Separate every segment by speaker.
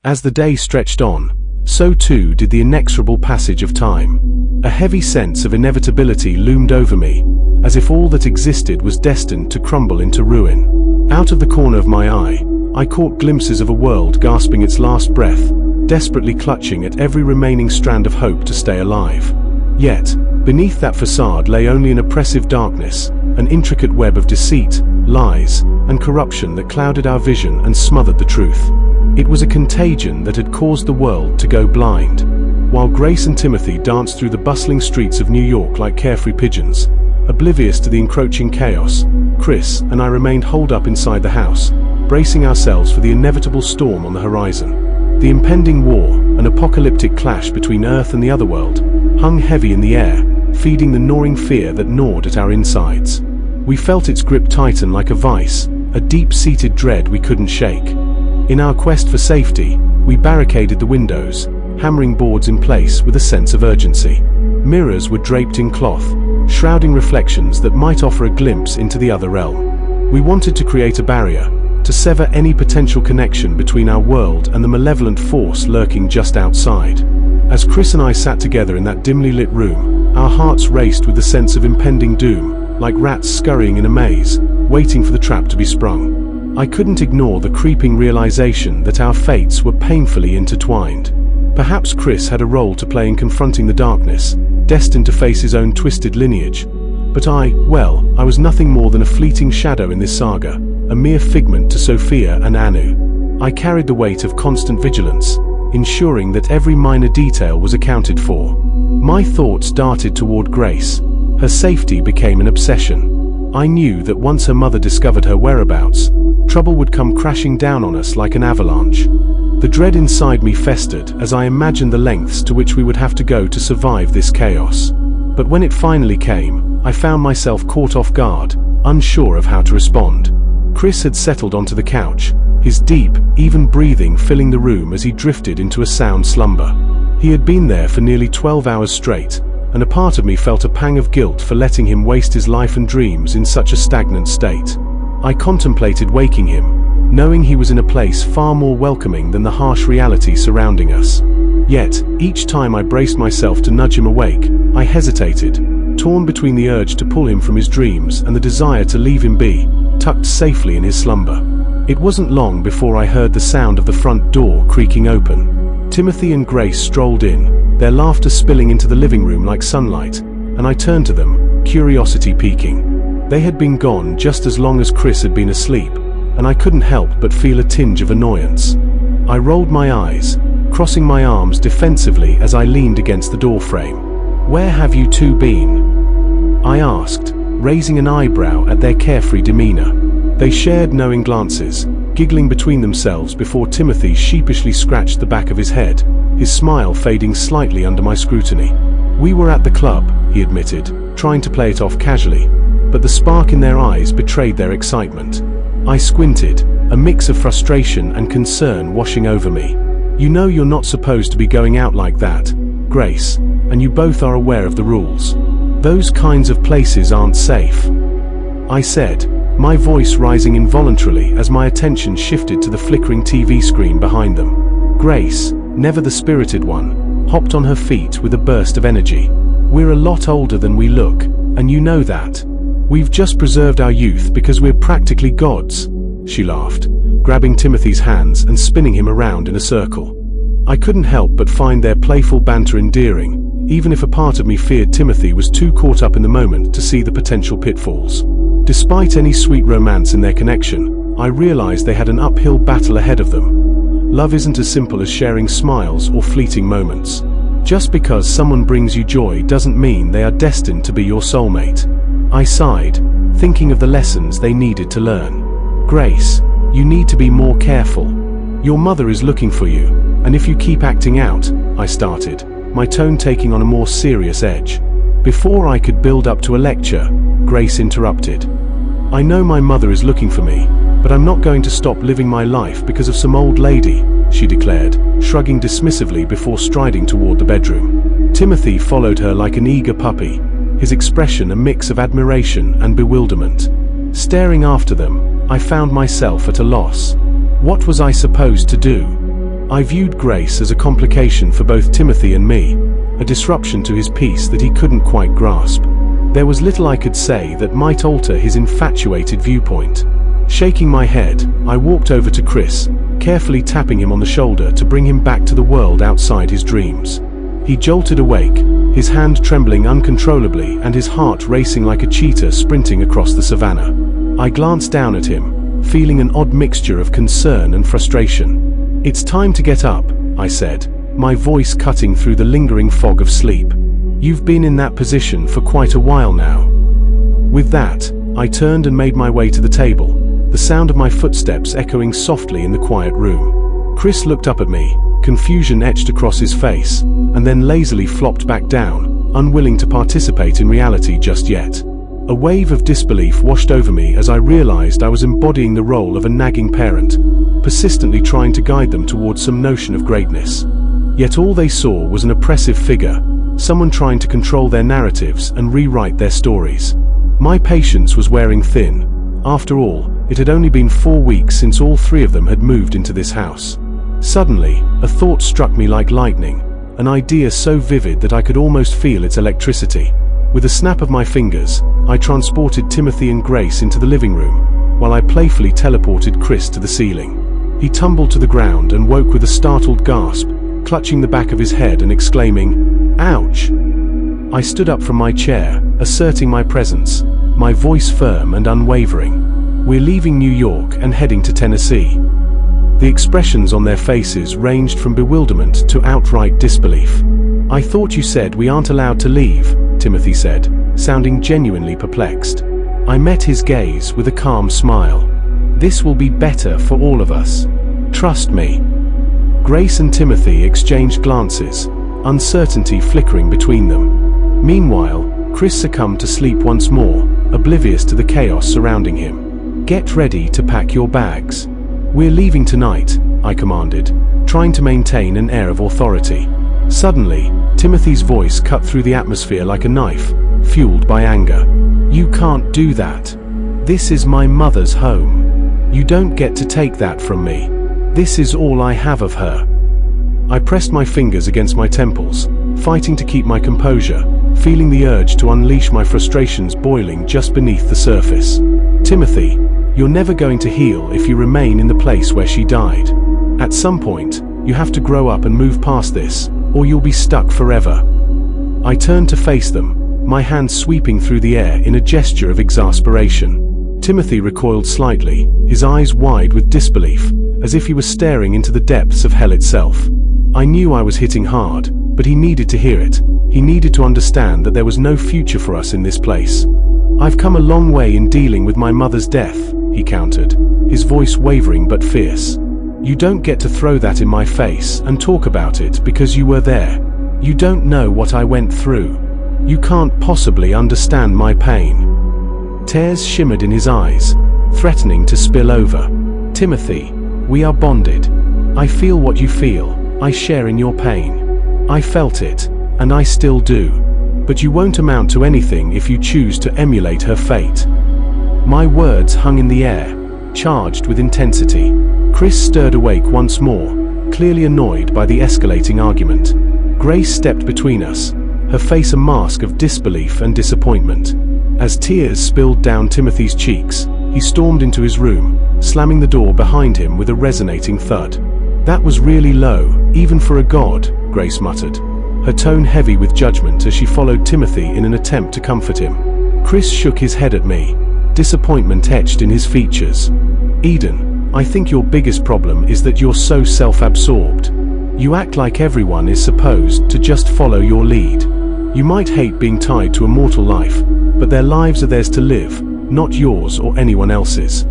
Speaker 1: As the day stretched on, so too did the inexorable passage of time. A heavy sense of inevitability loomed over me, as if all that existed was destined to crumble into ruin. Out of the corner of my eye, I caught glimpses of a world gasping its last breath, desperately clutching at every remaining strand of hope to stay alive. Yet, beneath that facade lay only an oppressive darkness, an intricate web of deceit, lies, and corruption that clouded our vision and smothered the truth. It was a contagion that had caused the world to go blind. While Grace and Timothy danced through the bustling streets of New York like carefree pigeons, oblivious to the encroaching chaos, Chris and I remained holed up inside the house, bracing ourselves for the inevitable storm on the horizon. The impending war, an apocalyptic clash between Earth and the otherworld, hung heavy in the air, feeding the gnawing fear that gnawed at our insides. We felt its grip tighten like a vice, a deep-seated dread we couldn't shake. In our quest for safety, we barricaded the windows, hammering boards in place with a sense of urgency. Mirrors were draped in cloth, shrouding reflections that might offer a glimpse into the other realm. We wanted to create a barrier, to sever any potential connection between our world and the malevolent force lurking just outside. As Chris and I sat together in that dimly lit room, our hearts raced with the sense of impending doom, like rats scurrying in a maze, waiting for the trap to be sprung. I couldn't ignore the creeping realization that our fates were painfully intertwined. Perhaps Chris had a role to play in confronting the darkness, destined to face his own twisted lineage. But I was nothing more than a fleeting shadow in this saga, a mere figment to Sophia and Anu. I carried the weight of constant vigilance, ensuring that every minor detail was accounted for. My thoughts darted toward Grace. Her safety became an obsession. I knew that once her mother discovered her whereabouts, trouble would come crashing down on us like an avalanche. The dread inside me festered as I imagined the lengths to which we would have to go to survive this chaos. But when it finally came, I found myself caught off guard, unsure of how to respond. Chris had settled onto the couch, his deep, even breathing filling the room as he drifted into a sound slumber. He had been there for nearly 12 hours straight, and a part of me felt a pang of guilt for letting him waste his life and dreams in such a stagnant state. I contemplated waking him, knowing he was in a place far more welcoming than the harsh reality surrounding us. Yet, each time I braced myself to nudge him awake, I hesitated, torn between the urge to pull him from his dreams and the desire to leave him be, tucked safely in his slumber. It wasn't long before I heard the sound of the front door creaking open. Timothy and Grace strolled in, their laughter spilling into the living room like sunlight, and I turned to them, curiosity peaking. They had been gone just as long as Chris had been asleep, and I couldn't help but feel a tinge of annoyance. I rolled my eyes, crossing my arms defensively as I leaned against the doorframe. "Where have you two been?" I asked, raising an eyebrow at their carefree demeanor. They shared knowing glances, giggling between themselves before Timothy sheepishly scratched the back of his head, his smile fading slightly under my scrutiny. "We were at the club," he admitted, trying to play it off casually, but the spark in their eyes betrayed their excitement. I squinted, a mix of frustration and concern washing over me. "You know you're not supposed to be going out like that, Grace, and you both are aware of the rules. Those kinds of places aren't safe," I said, my voice rising involuntarily as my attention shifted to the flickering TV screen behind them. Grace, never the spirited one, hopped on her feet with a burst of energy. "We're a lot older than we look, and you know that. We've just preserved our youth because we're practically gods," she laughed, grabbing Timothy's hands and spinning him around in a circle. I couldn't help but find their playful banter endearing, even if a part of me feared Timothy was too caught up in the moment to see the potential pitfalls. Despite any sweet romance in their connection, I realized they had an uphill battle ahead of them. Love isn't as simple as sharing smiles or fleeting moments. Just because someone brings you joy doesn't mean they are destined to be your soulmate. I sighed, thinking of the lessons they needed to learn. "Grace, you need to be more careful. Your mother is looking for you, and if you keep acting out," I started, my tone taking on a more serious edge. Before I could build up to a lecture, Grace interrupted. "I know my mother is looking for me, but I'm not going to stop living my life because of some old lady," she declared, shrugging dismissively before striding toward the bedroom. Timothy followed her like an eager puppy, his expression a mix of admiration and bewilderment. Staring after them, I found myself at a loss. What was I supposed to do? I viewed Grace as a complication for both Timothy and me, a disruption to his peace that he couldn't quite grasp. There was little I could say that might alter his infatuated viewpoint. Shaking my head, I walked over to Chris, carefully tapping him on the shoulder to bring him back to the world outside his dreams. He jolted awake, his hand trembling uncontrollably and his heart racing like a cheetah sprinting across the savannah. I glanced down at him, feeling an odd mixture of concern and frustration. "It's time to get up," I said, my voice cutting through the lingering fog of sleep. "You've been in that position for quite a while now." With that, I turned and made my way to the table, the sound of my footsteps echoing softly in the quiet room. Chris looked up at me, confusion etched across his face, and then lazily flopped back down, unwilling to participate in reality just yet. A wave of disbelief washed over me as I realized I was embodying the role of a nagging parent, persistently trying to guide them towards some notion of greatness. Yet all they saw was an oppressive figure, someone trying to control their narratives and rewrite their stories. My patience was wearing thin. After all, it had only been 4 weeks since all 3 of them had moved into this house. Suddenly, a thought struck me like lightning, an idea so vivid that I could almost feel its electricity. With a snap of my fingers, I transported Timothy and Grace into the living room, while I playfully teleported Chris to the ceiling. He tumbled to the ground and woke with a startled gasp, clutching the back of his head and exclaiming, "Ouch!" I stood up from my chair, asserting my presence, my voice firm and unwavering. "We're leaving New York and heading to Tennessee." The expressions on their faces ranged from bewilderment to outright disbelief. "I thought you said we aren't allowed to leave," Timothy said, sounding genuinely perplexed. I met his gaze with a calm smile. "This will be better for all of us. Trust me." Grace and Timothy exchanged glances, uncertainty flickering between them. Meanwhile, Chris succumbed to sleep once more, oblivious to the chaos surrounding him. "Get ready to pack your bags. We're leaving tonight," I commanded, trying to maintain an air of authority. Suddenly, Timothy's voice cut through the atmosphere like a knife, fueled by anger. "You can't do that. This is my mother's home. You don't get to take that from me. This is all I have of her." I pressed my fingers against my temples, fighting to keep my composure, feeling the urge to unleash my frustrations boiling just beneath the surface. "Timothy, you're never going to heal if you remain in the place where she died. At some point, you have to grow up and move past this, or you'll be stuck forever." I turned to face them, my hands sweeping through the air in a gesture of exasperation. Timothy recoiled slightly, his eyes wide with disbelief, as if he was staring into the depths of hell itself. I knew I was hitting hard, but he needed to hear it. He needed to understand that there was no future for us in this place. "I've come a long way in dealing with my mother's death," he countered, his voice wavering but fierce. "You don't get to throw that in my face and talk about it because you were there. You don't know what I went through. You can't possibly understand my pain." Tears shimmered in his eyes, threatening to spill over. "Timothy, we are bonded. I feel what you feel, I share in your pain. I felt it, and I still do. But you won't amount to anything if you choose to emulate her fate." My words hung in the air, charged with intensity. Chris stirred awake once more, clearly annoyed by the escalating argument. Grace stepped between us, her face a mask of disbelief and disappointment. As tears spilled down Timothy's cheeks, he stormed into his room, slamming the door behind him with a resonating thud. "That was really low, even for a god," Grace muttered, her tone heavy with judgment as she followed Timothy in an attempt to comfort him. Chris shook his head at me, disappointment etched in his features. "Eden, I think your biggest problem is that you're so self-absorbed. You act like everyone is supposed to just follow your lead. You might hate being tied to a mortal life, but their lives are theirs to live, not yours or anyone else's."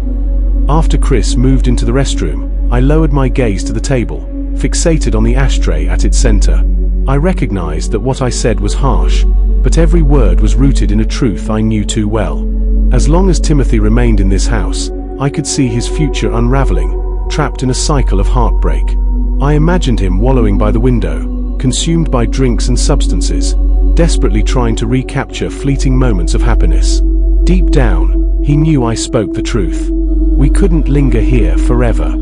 Speaker 1: After Chris moved into the restroom, I lowered my gaze to the table, fixated on the ashtray at its center. I recognized that what I said was harsh, but every word was rooted in a truth I knew too well. As long as Timothy remained in this house, I could see his future unraveling, trapped in a cycle of heartbreak. I imagined him wallowing by the window, consumed by drinks and substances, desperately trying to recapture fleeting moments of happiness. Deep down, he knew I spoke the truth. We couldn't linger here forever.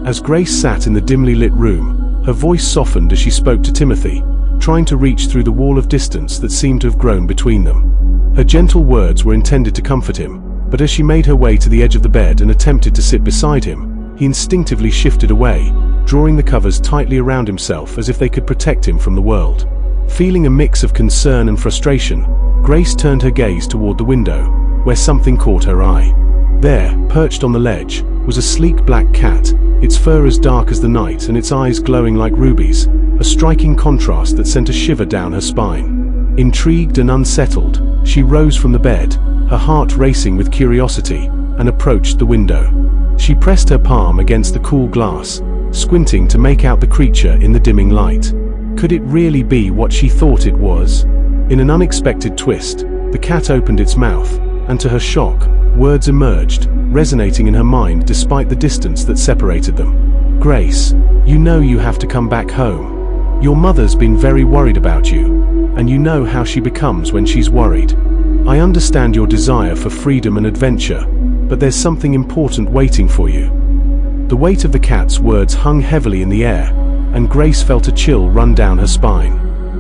Speaker 1: As Grace sat in the dimly lit room, Her voice softened as she spoke to Timothy, trying to reach through the wall of distance that seemed to have grown between them. Her gentle words were intended to comfort him, but as she made her way to the edge of the bed and attempted to sit beside him, he instinctively shifted away, drawing the covers tightly around himself as if they could protect him from the world. Feeling a mix of concern and frustration, Grace turned her gaze toward the window, where something caught her eye. There, perched on the ledge, was a sleek black cat, its fur as dark as the night and its eyes glowing like rubies, a striking contrast that sent a shiver down her spine. Intrigued and unsettled, she rose from the bed, her heart racing with curiosity, and approached the window. She pressed her palm against the cool glass, squinting to make out the creature in the dimming light. Could it really be what she thought it was? In an unexpected twist, the cat opened its mouth, and to her shock, words emerged, resonating in her mind despite the distance that separated them. "Grace, you know you have to come back home. Your mother's been very worried about you, and you know how she becomes when she's worried. I understand your desire for freedom and adventure, but there's something important waiting for you." The weight of the cat's words hung heavily in the air, and Grace felt a chill run down her spine.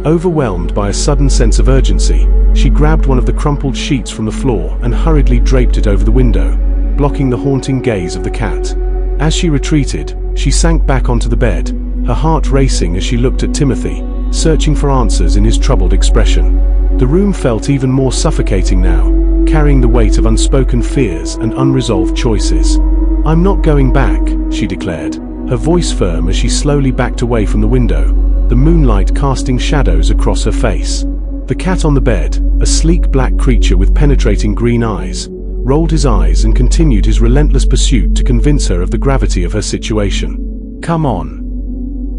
Speaker 1: Overwhelmed by a sudden sense of urgency, she grabbed one of the crumpled sheets from the floor and hurriedly draped it over the window, blocking the haunting gaze of the cat. As she retreated, she sank back onto the bed, her heart racing as she looked at Timothy, searching for answers in his troubled expression. The room felt even more suffocating now, carrying the weight of unspoken fears and unresolved choices. "I'm not going back," she declared, her voice firm as she slowly backed away from the window, the moonlight casting shadows across her face. The cat on the bed, a sleek black creature with penetrating green eyes, rolled his eyes and continued his relentless pursuit to convince her of the gravity of her situation. "Come on.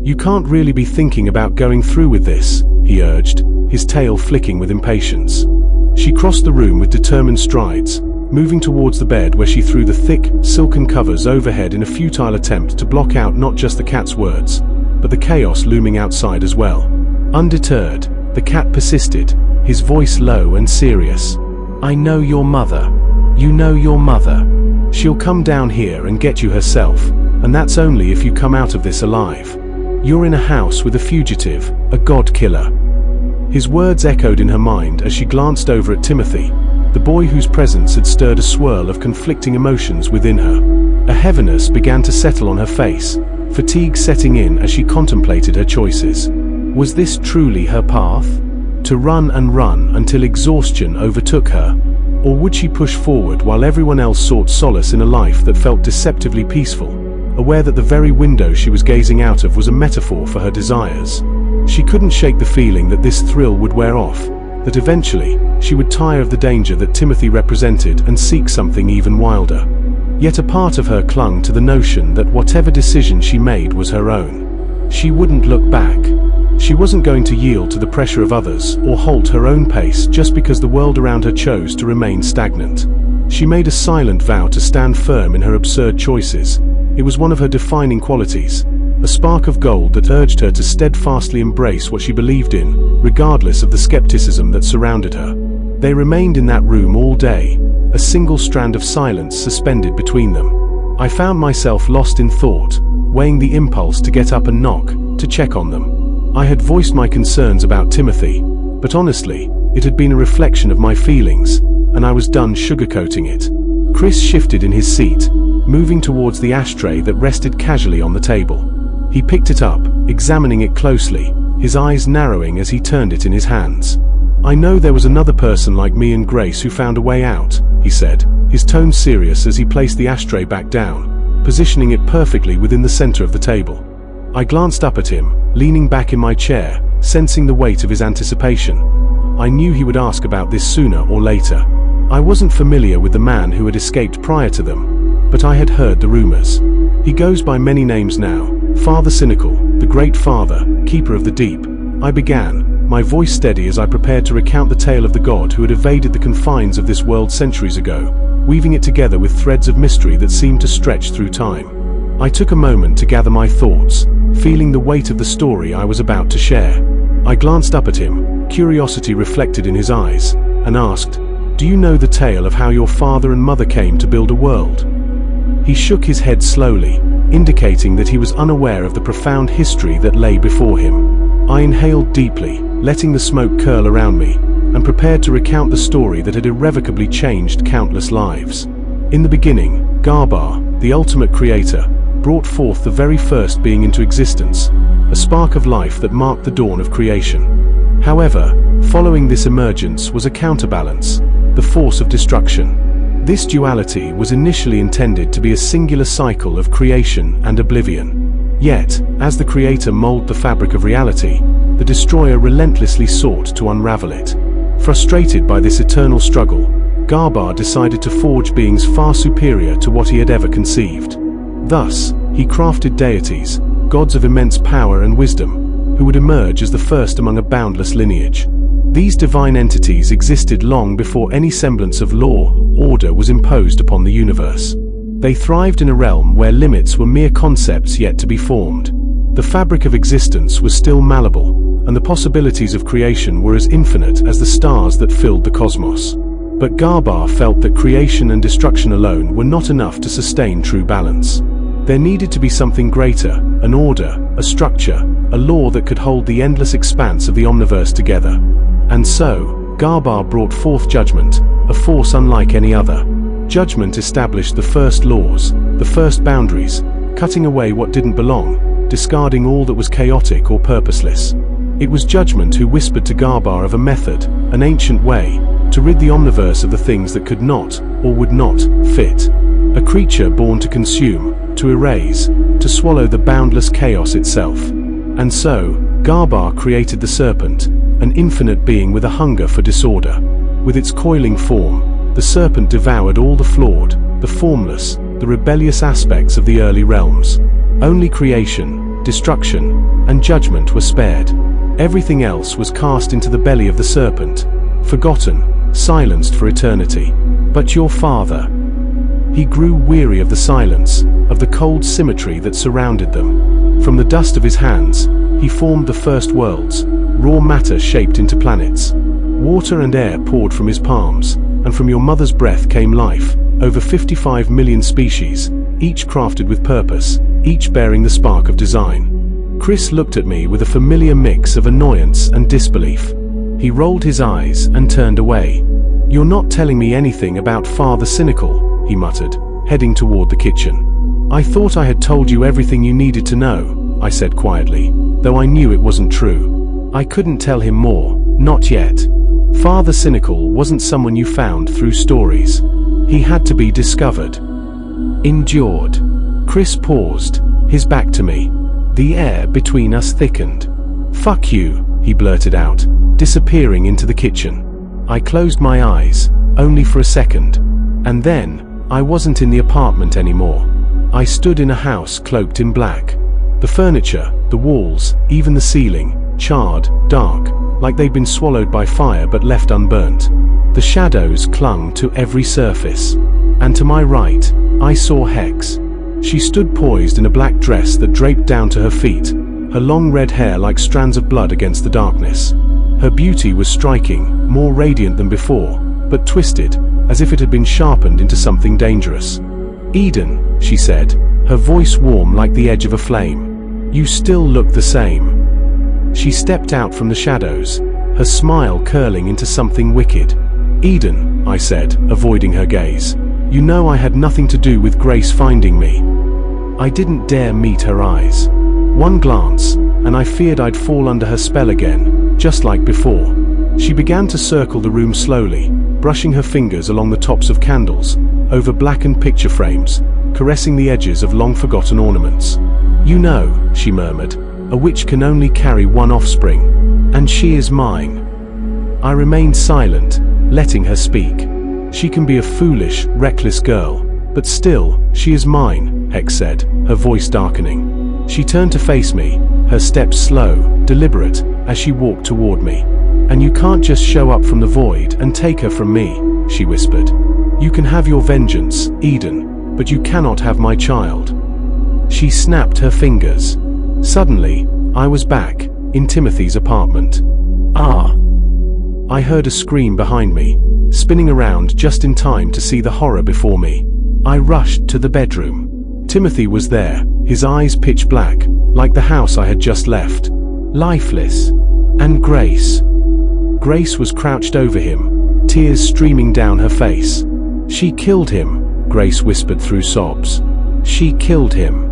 Speaker 1: You can't really be thinking about going through with this," he urged, his tail flicking with impatience. She crossed the room with determined strides, moving towards the bed where she threw the thick, silken covers overhead in a futile attempt to block out not just the cat's words, but the chaos looming outside as well. Undeterred, the cat persisted, his voice low and serious. "I know your mother. You know your mother. She'll come down here and get you herself, and that's only if you come out of this alive. You're in a house with a fugitive, a god killer." His words echoed in her mind as she glanced over at Timothy, the boy whose presence had stirred a swirl of conflicting emotions within her. A heaviness began to settle on her face, fatigue setting in as she contemplated her choices. Was this truly her path? To run and run until exhaustion overtook her? Or would she push forward while everyone else sought solace in a life that felt deceptively peaceful, aware that the very window she was gazing out of was a metaphor for her desires? She couldn't shake the feeling that this thrill would wear off, that eventually, she would tire of the danger that Timothy represented and seek something even wilder. Yet a part of her clung to the notion that whatever decision she made was her own. She wouldn't look back. She wasn't going to yield to the pressure of others or halt her own pace just because the world around her chose to remain stagnant. She made a silent vow to stand firm in her absurd choices. It was one of her defining qualities, a spark of gold that urged her to steadfastly embrace what she believed in, regardless of the skepticism that surrounded her. They remained in that room all day, a single strand of silence suspended between them. I found myself lost in thought, weighing the impulse to get up and knock, to check on them. I had voiced my concerns about Timothy, but honestly, it had been a reflection of my feelings, and I was done sugarcoating it. Chris shifted in his seat, moving towards the ashtray that rested casually on the table. He picked it up, examining it closely, his eyes narrowing as he turned it in his hands. "I know there was another person like me and Grace who found a way out," he said, his tone serious as he placed the ashtray back down, positioning it perfectly within the center of the table. I glanced up at him, leaning back in my chair, sensing the weight of his anticipation. I knew he would ask about this sooner or later. I wasn't familiar with the man who had escaped prior to them, but I had heard the rumors. He goes by many names now, Father Cynical, the Great Father, Keeper of the Deep. I began, my voice steady as I prepared to recount the tale of the god who had evaded the confines of this world centuries ago, weaving it together with threads of mystery that seemed to stretch through time. I took a moment to gather my thoughts, feeling the weight of the story I was about to share. I glanced up at him, curiosity reflected in his eyes, and asked, "Do you know the tale of how your father and mother came to build a world?" He shook his head slowly, indicating that he was unaware of the profound history that lay before him. I inhaled deeply, letting the smoke curl around me, and prepared to recount the story that had irrevocably changed countless lives. In the beginning, Garbar, the ultimate creator, brought forth the very first being into existence, a spark of life that marked the dawn of creation. However, following this emergence was a counterbalance, the force of destruction. This duality was initially intended to be a singular cycle of creation and oblivion. Yet, as the creator molded the fabric of reality, the destroyer relentlessly sought to unravel it. Frustrated by this eternal struggle, Garbar decided to forge beings far superior to what he had ever conceived. Thus, he crafted deities, gods of immense power and wisdom, who would emerge as the first among a boundless lineage. These divine entities existed long before any semblance of law, order was imposed upon the universe. They thrived in a realm where limits were mere concepts yet to be formed. The fabric of existence was still malleable, and the possibilities of creation were as infinite as the stars that filled the cosmos. But Garbar felt that creation and destruction alone were not enough to sustain true balance. There needed to be something greater, an order, a structure, a law that could hold the endless expanse of the omniverse together. And so, Garbar brought forth judgment, a force unlike any other. Judgment established the first laws, the first boundaries, cutting away what didn't belong, discarding all that was chaotic or purposeless. It was Judgment who whispered to Garbar of a method, an ancient way, to rid the omniverse of the things that could not, or would not, fit. A creature born to consume, to erase, to swallow the boundless chaos itself. And so, Garbar created the serpent, an infinite being with a hunger for disorder. With its coiling form, the serpent devoured all the flawed, the formless, the rebellious aspects of the early realms. Only creation, destruction, and judgment were spared. Everything else was cast into the belly of the serpent, forgotten, silenced for eternity. But your father... He grew weary of the silence, of the cold symmetry that surrounded them. From the dust of his hands, he formed the first worlds, raw matter shaped into planets. Water and air poured from his palms, and from your mother's breath came life, over 55 million species, each crafted with purpose, each bearing the spark of design. Chris looked at me with a familiar mix of annoyance and disbelief. He rolled his eyes and turned away. "You're not telling me anything about Father Cynical," he muttered, heading toward the kitchen. "I thought I had told you everything you needed to know," I said quietly, though I knew it wasn't true. I couldn't tell him more, not yet. Father Cynical wasn't someone you found through stories. He had to be discovered. Endured. Chris paused, his back to me. The air between us thickened. "Fuck you," he blurted out, disappearing into the kitchen. I closed my eyes, only for a second. And then, I wasn't in the apartment anymore. I stood in a house cloaked in black. The furniture, the walls, even the ceiling, charred, dark, like they'd been swallowed by fire but left unburnt. The shadows clung to every surface. And to my right, I saw Hex. She stood poised in a black dress that draped down to her feet, her long red hair like strands of blood against the darkness. Her beauty was striking, more radiant than before, but twisted, as if it had been sharpened into something dangerous. "Eden," she said, her voice warm like the edge of a flame. "You still look the same." She stepped out from the shadows, her smile curling into something wicked. "Eden," I said, avoiding her gaze. "You know I had nothing to do with Grace finding me." I didn't dare meet her eyes. One glance, and I feared I'd fall under her spell again, just like before. She began to circle the room slowly, brushing her fingers along the tops of candles, over blackened picture frames, caressing the edges of long-forgotten ornaments. "You know," she murmured, "a witch can only carry one offspring, and she is mine." I remained silent, letting her speak. "She can be a foolish, reckless girl, but still, she is mine," Hex said, her voice darkening. She turned to face me, her steps slow, deliberate, as she walked toward me. "And you can't just show up from the void and take her from me," she whispered. "You can have your vengeance, Eden, but you cannot have my child." She snapped her fingers. Suddenly, I was back, in Timothy's apartment. "Ah!" I heard a scream behind me, spinning around just in time to see the horror before me. I rushed to the bedroom. Timothy was there, his eyes pitch black, like the house I had just left. Lifeless. And Grace. Grace was crouched over him, tears streaming down her face. "She killed him," Grace whispered through sobs. "She killed him."